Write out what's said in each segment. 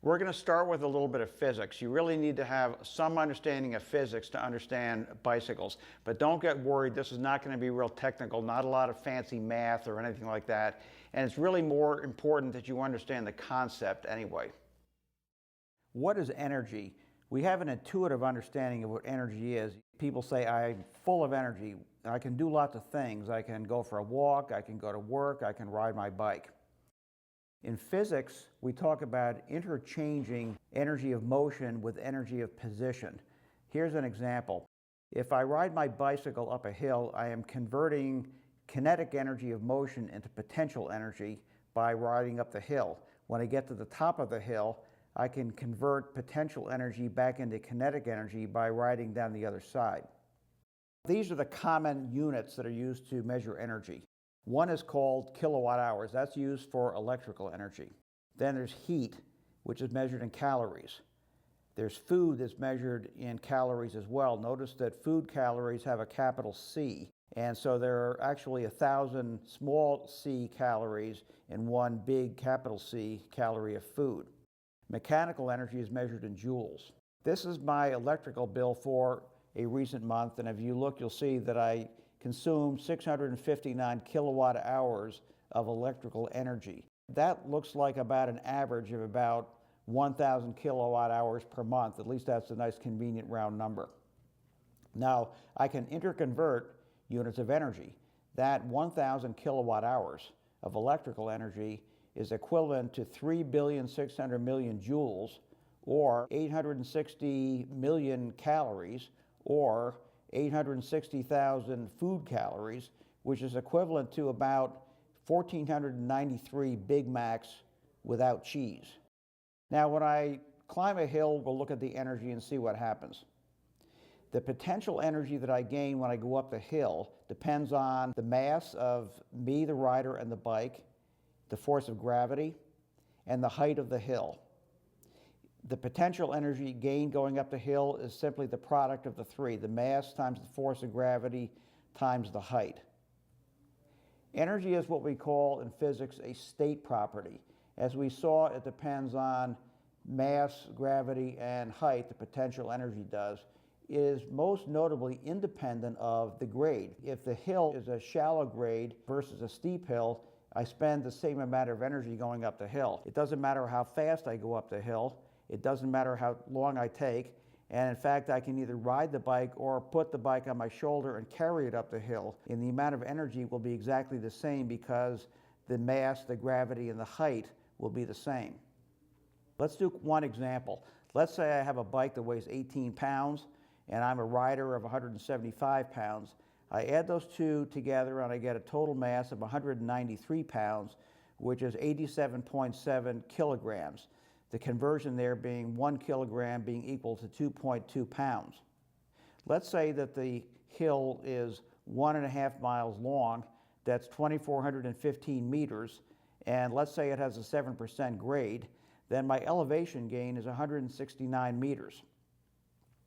We're going to start with a little bit of physics. You really need to have some understanding of physics to understand bicycles. But don't get worried, this is not going to be real technical, not a lot of fancy math or anything like that. And it's really more important that you understand the concept anyway. What is energy? We have an intuitive understanding of what energy is. People say, I'm full of energy. I can do lots of things. I can go for a walk, I can go to work, I can ride my bike. In physics, we talk about interchanging energy of motion with energy of position. Here's an example. If I ride my bicycle up a hill, I am converting kinetic energy of motion into potential energy by riding up the hill. When I get to the top of the hill, I can convert potential energy back into kinetic energy by riding down the other side. These are the common units that are used to measure energy. One is called kilowatt hours. That's used for electrical energy. Then there's heat, which is measured in calories. There's food that's measured in calories as well. Notice that food calories have a capital C, and so there are actually 1,000 small c calories in one big capital C calorie of food. Mechanical energy is measured in joules. This is my electrical bill for a recent month, and if you look, you'll see that I consume 659 kilowatt hours of electrical energy. That looks like about an average of about 1,000 kilowatt hours per month. At least that's a nice convenient round number. Now, I can interconvert units of energy. That 1,000 kilowatt hours of electrical energy is equivalent to 3,600,000,000 joules, or 860 million calories, or 860,000 food calories, which is equivalent to about 1,493 Big Macs without cheese. Now, when I climb a hill, we'll look at the energy and see what happens. The potential energy that I gain when I go up the hill depends on the mass of me, the rider, and the bike, the force of gravity, and the height of the hill. The potential energy gained going up the hill is simply the product of the three, the mass times the force of gravity times the height. Energy is what we call in physics a state property. As we saw, it depends on mass, gravity, and height, the potential energy does. It is most notably independent of the grade. If the hill is a shallow grade versus a steep hill, I spend the same amount of energy going up the hill. It doesn't matter how fast I go up the hill. It doesn't matter how long I take, and in fact, I can either ride the bike or put the bike on my shoulder and carry it up the hill, and the amount of energy will be exactly the same because the mass, the gravity, and the height will be the same. Let's do one example. Let's say I have a bike that weighs 18 pounds, and I'm a rider of 175 pounds. I add those two together, and I get a total mass of 193 pounds, which is 87.7 kilograms. The conversion there being 1 kilogram being equal to 2.2 pounds. Let's say that the hill is 1.5 miles long, that's 2,415 meters, and let's say it has a 7% grade, then my elevation gain is 169 meters.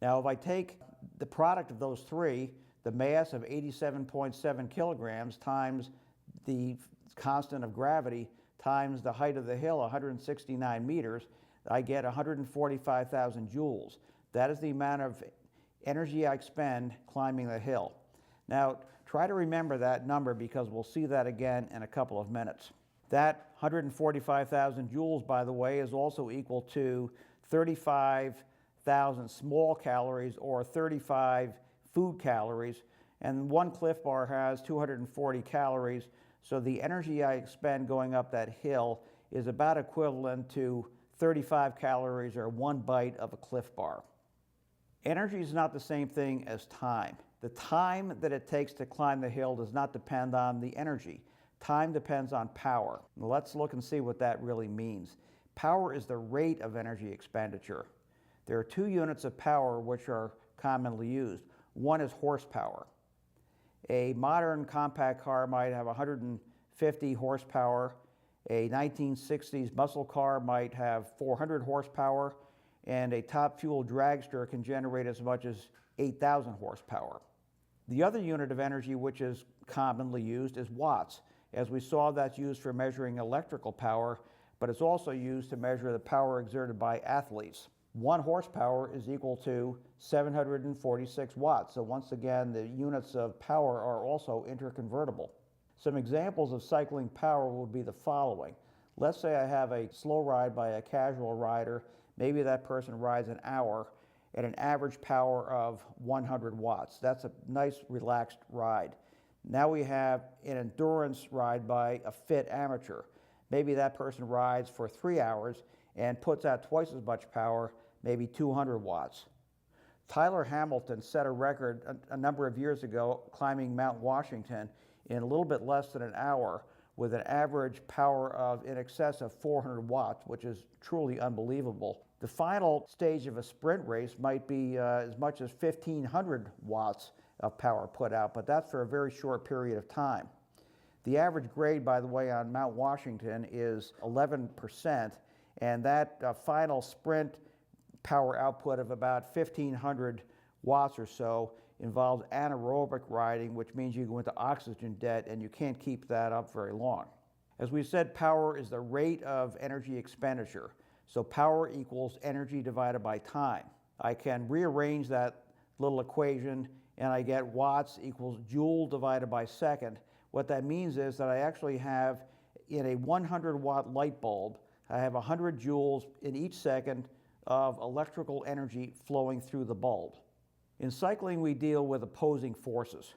Now, if I take the product of those three, the mass of 87.7 kilograms times the constant of gravity times the height of the hill, 169 meters, I get 145,000 joules. That is the amount of energy I expend climbing the hill. Now, try to remember that number because we'll see that again in a couple of minutes. That 145,000 joules, by the way, is also equal to 35,000 small calories or 35 food calories, and one Clif Bar has 240 calories. So the energy I expend going up that hill is about equivalent to 35 calories or one bite of a Clif Bar. Energy is not the same thing as time. The time that it takes to climb the hill does not depend on the energy. Time depends on power. Now let's look and see what that really means. Power is the rate of energy expenditure. There are two units of power which are commonly used. One is horsepower. A modern compact car might have 150 horsepower. A 1960s muscle car might have 400 horsepower, and a top fuel dragster can generate as much as 8,000 horsepower. The other unit of energy which is commonly used is watts. As we saw, that's used for measuring electrical power. but it's also used to measure the power exerted by athletes. 1 horsepower is equal to 746 watts. So once again, the units of power are also interconvertible. Some examples of cycling power would be the following. Let's say I have a slow ride by a casual rider. Maybe that person rides an hour at an average power of 100 watts. That's a nice relaxed ride. Now we have an endurance ride by a fit amateur. Maybe that person rides for 3 hours and puts out twice as much power, maybe 200 watts. Tyler Hamilton set a record a number of years ago climbing Mount Washington in a little bit less than an hour with an average power of in excess of 400 watts, which is truly unbelievable. The final stage of a sprint race might be as much as 1,500 watts of power put out, but that's for a very short period of time. The average grade, by the way, on Mount Washington is 11%, and that final sprint power output of about 1,500 watts or so involves anaerobic riding, which means you go into oxygen debt and you can't keep that up very long. As we said, power is the rate of energy expenditure. So power equals energy divided by time. I can rearrange that little equation and I get watts equals joule divided by second. What that means is that I actually have, in a 100 watt light bulb, I have 100 joules in each second of electrical energy flowing through the bulb. In cycling, we deal with opposing forces,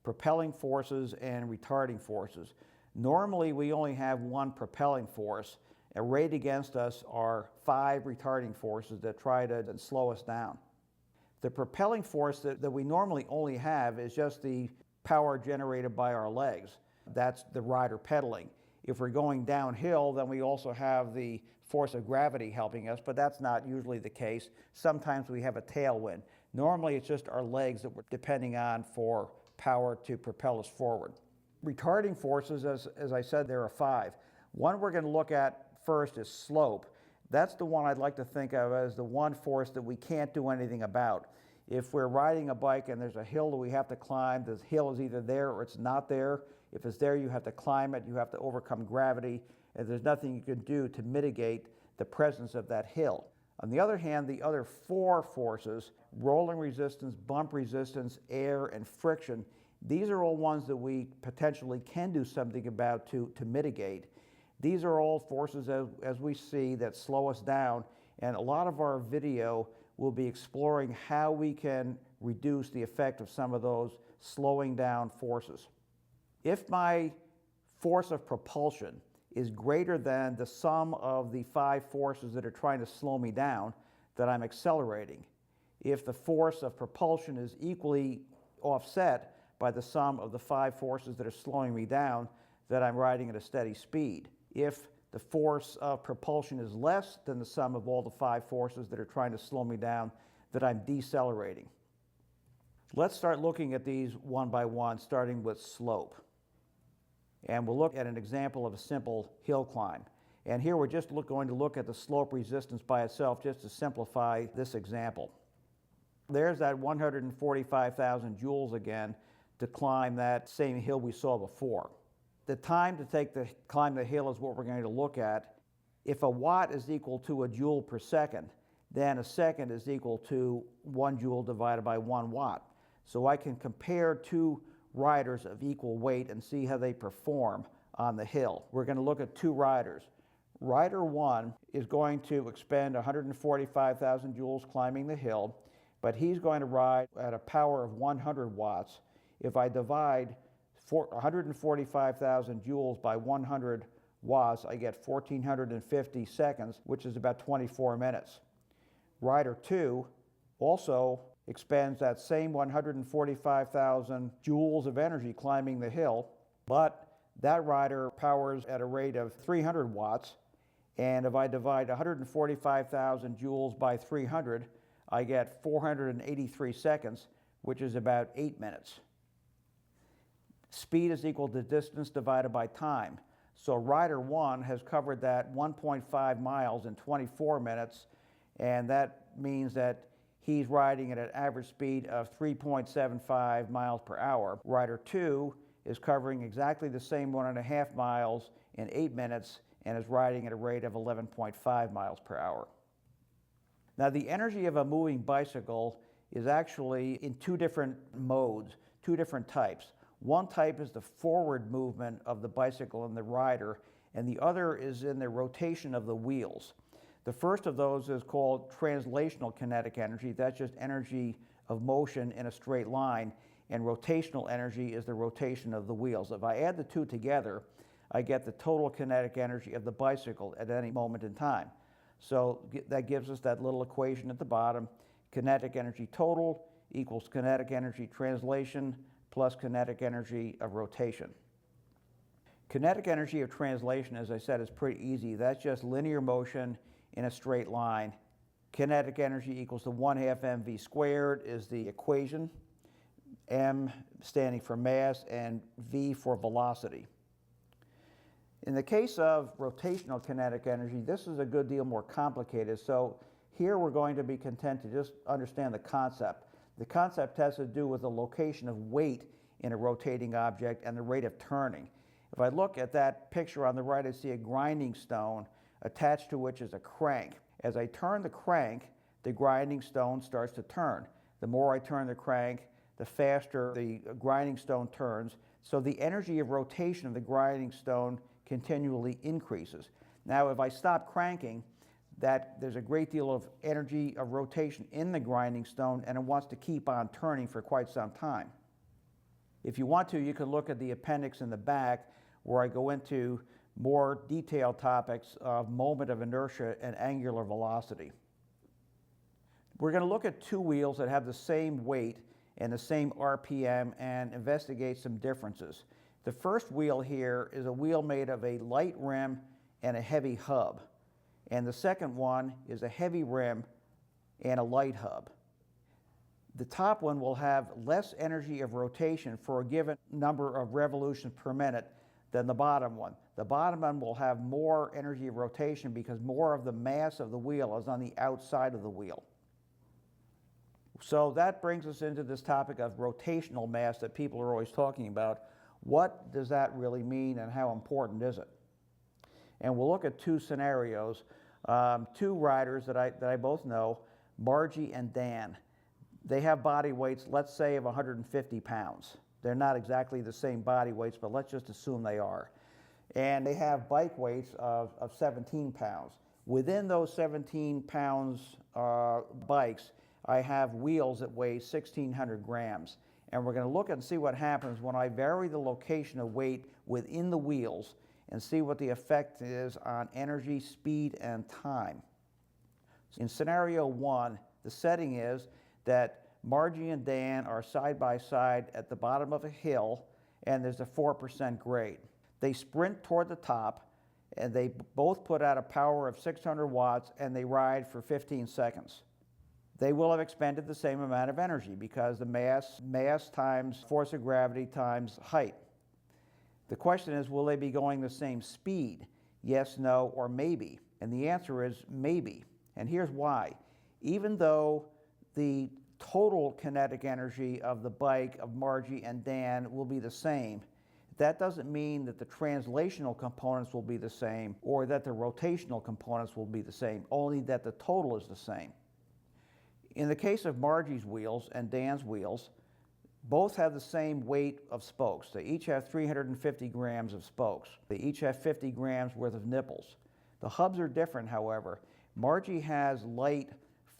propelling forces and retarding forces. Normally, we only have one propelling force. Arrayed against us are 5 retarding forces that try to slow us down. The propelling force that we normally only have is just the power generated by our legs. That's the rider pedaling. If we're going downhill, then we also have the force of gravity helping us, but that's not usually the case. Sometimes we have a tailwind. Normally, it's just our legs that we're depending on for power to propel us forward. Retarding forces, as I said, there are 5. One we're going to look at first is slope. That's the one I'd like to think of as the one force that we can't do anything about. If we're riding a bike and there's a hill that we have to climb, the hill is either there or it's not there. If it's there, you have to climb it, you have to overcome gravity, and there's nothing you can do to mitigate the presence of that hill. On the other hand, the other 4 forces, rolling resistance, bump resistance, air, and friction, these are all ones that we potentially can do something about to mitigate. These are all forces, as we see, that slow us down, and a lot of our video will be exploring how we can reduce the effect of some of those slowing down forces. If my force of propulsion is greater than the sum of the 5 forces that are trying to slow me down, then I'm accelerating. If the force of propulsion is equally offset by the sum of the 5 forces that are slowing me down, then I'm riding at a steady speed. If the force of propulsion is less than the sum of all the 5 forces that are trying to slow me down, then I'm decelerating. Let's start looking at these one by one, starting with slope. And we'll look at an example of a simple hill climb. And here we're just going to look at the slope resistance by itself just to simplify this example. There's that 145,000 joules again to climb that same hill we saw before. The time to climb the hill is what we're going to look at. If a watt is equal to a joule per second, then a second is equal to 1 joule divided by 1 watt. So I can compare 2 riders of equal weight and see how they perform on the hill. We're going to look at 2 riders. Rider 1 is going to expend 145,000 joules climbing the hill, but he's going to ride at a power of 100 watts. If I divide 145,000 joules by 100 watts, I get 1,450 seconds, which is about 24 minutes. Rider 2 also expends that same 145,000 joules of energy climbing the hill, but that rider powers at a rate of 300 watts, and if I divide 145,000 joules by 300, I get 483 seconds, which is about 8 minutes. Speed is equal to distance divided by time. So rider 1 has covered that 1.5 miles in 24 minutes, and that means that he's riding at an average speed of 3.75 miles per hour. Rider 2 is covering exactly the same 1.5 miles in 8 minutes, and is riding at a rate of 11.5 miles per hour. Now, the energy of a moving bicycle is actually in two different modes, two different types. One type is the forward movement of the bicycle and the rider, and the other is in the rotation of the wheels. The first of those is called translational kinetic energy. That's just energy of motion in a straight line, and rotational energy is the rotation of the wheels. If I add the two together, I get the total kinetic energy of the bicycle at any moment in time. So that gives us that little equation at the bottom. Kinetic energy total equals kinetic energy translation plus kinetic energy of rotation. Kinetic energy of translation, as I said, is pretty easy. That's just linear motion in a straight line. Kinetic energy equals to 1/2 mv squared is the equation. M standing for mass and V for velocity. In the case of rotational kinetic energy, this is a good deal more complicated. So here we're going to be content to just understand the concept. The concept has to do with the location of weight in a rotating object and the rate of turning. If I look at that picture on the right, I see a grinding stone attached to which is a crank. As I turn the crank, the grinding stone starts to turn. The more I turn the crank, the faster the grinding stone turns. So the energy of rotation of the grinding stone continually increases. Now, if I stop cranking, there's a great deal of energy of rotation in the grinding stone, and it wants to keep on turning for quite some time. If you want to, you can look at the appendix in the back where I go into more detailed topics of moment of inertia and angular velocity. We're going to look at two wheels that have the same weight and the same RPM and investigate some differences. The first wheel here is a wheel made of a light rim and a heavy hub. And the second one is a heavy rim and a light hub. The top one will have less energy of rotation for a given number of revolutions per minute than the bottom one. The bottom one will have more energy of rotation because more of the mass of the wheel is on the outside of the wheel. So that brings us into this topic of rotational mass that people are always talking about. What does that really mean and how important is it? And we'll look at two scenarios. Two riders that I both know, Margie and Dan. They have body weights, let's say, of 150 pounds. They're not exactly the same body weights, but let's just assume they are. And they have bike weights of 17 pounds. Within those 17 pounds bikes, I have wheels that weigh 1,600 grams. And we're going to look and see what happens when I vary the location of weight within the wheels and see what the effect is on energy, speed, and time. In scenario one, the setting is that Margie and Dan are side by side at the bottom of a hill, and there's a 4% grade. They sprint toward the top, and they both put out a power of 600 watts, and they ride for 15 seconds. They will have expended the same amount of energy because the mass times force of gravity times height. The question is, will they be going the same speed? Yes, no, or maybe. And the answer is maybe. And here's why. Even though the total kinetic energy of the bike of Margie and Dan will be the same, that doesn't mean that the translational components will be the same or that the rotational components will be the same, only that the total is the same. In the case of Margie's wheels and Dan's wheels, both have the same weight of spokes. They each have 350 grams of spokes. They each have 50 grams worth of nipples. The hubs are different, however. Margie has light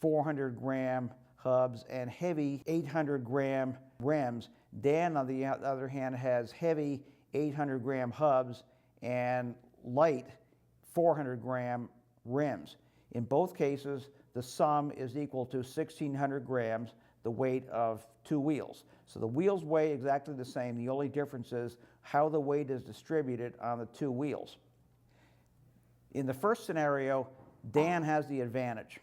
400-gram hubs and heavy 800-gram rims. Dan, on the other hand, has heavy 800-gram hubs and light 400-gram rims. In both cases, the sum is equal to 1,600 grams, the weight of two wheels. So the wheels weigh exactly the same. The only difference is how the weight is distributed on the two wheels. In the first scenario, Dan has the advantage.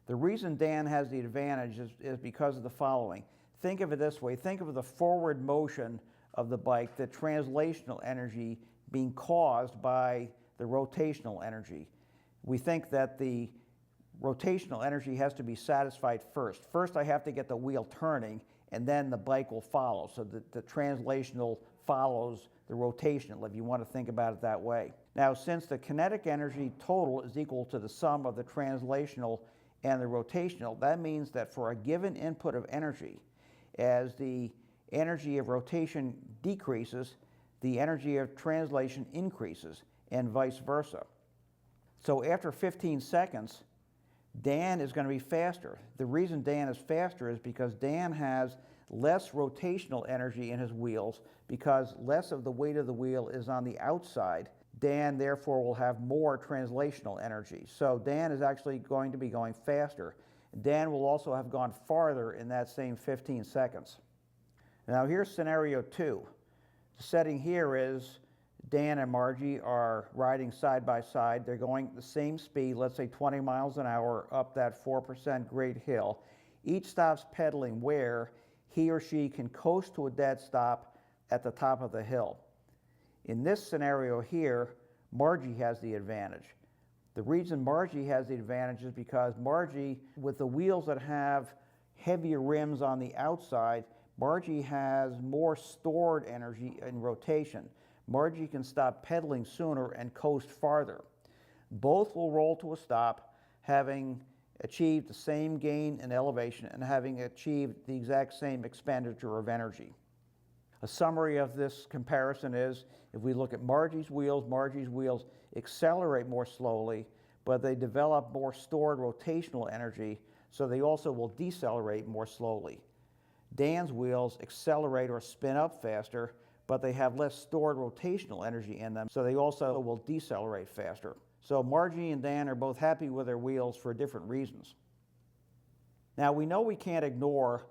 The reason Dan has the advantage is because of the following. Think of it this way. Think of the forward motion of the bike, the translational energy being caused by the rotational energy. We think that the rotational energy has to be satisfied first. First, I have to get the wheel turning, and then the bike will follow. So the translational follows the rotational, if you want to think about it that way. Now, since the kinetic energy total is equal to the sum of the translational and the rotational, that means that for a given input of energy, as the energy of rotation decreases, the energy of translation increases, and vice versa. So after 15 seconds, Dan is going to be faster. The reason Dan is faster is because Dan has less rotational energy in his wheels, because less of the weight of the wheel is on the outside. Dan therefore will have more translational energy. So Dan is actually going to be going faster. Dan will also have gone farther in that same 15 seconds. Now here's scenario 2. The setting here is Dan and Margie are riding side by side. They're going the same speed, let's say 20 miles an hour, up that 4% grade hill. Each stops pedaling where he or she can coast to a dead stop at the top of the hill. In this scenario here, Margie has the advantage. The reason Margie has the advantage is because Margie, with the wheels that have heavier rims on the outside, Margie has more stored energy in rotation. Margie can stop pedaling sooner and coast farther. Both will roll to a stop, having achieved the same gain in elevation and having achieved the exact same expenditure of energy. A summary of this comparison is, if we look at Margie's wheels accelerate more slowly, but they develop more stored rotational energy, so they also will decelerate more slowly. Dan's wheels accelerate or spin up faster, but they have less stored rotational energy in them, so they also will decelerate faster. So Margie and Dan are both happy with their wheels for different reasons. Now we know we can't ignore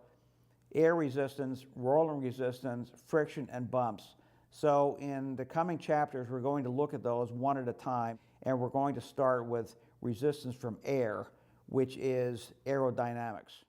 air resistance, rolling resistance, friction, and bumps. So in the coming chapters, we're going to look at those one at a time, and we're going to start with resistance from air, which is aerodynamics.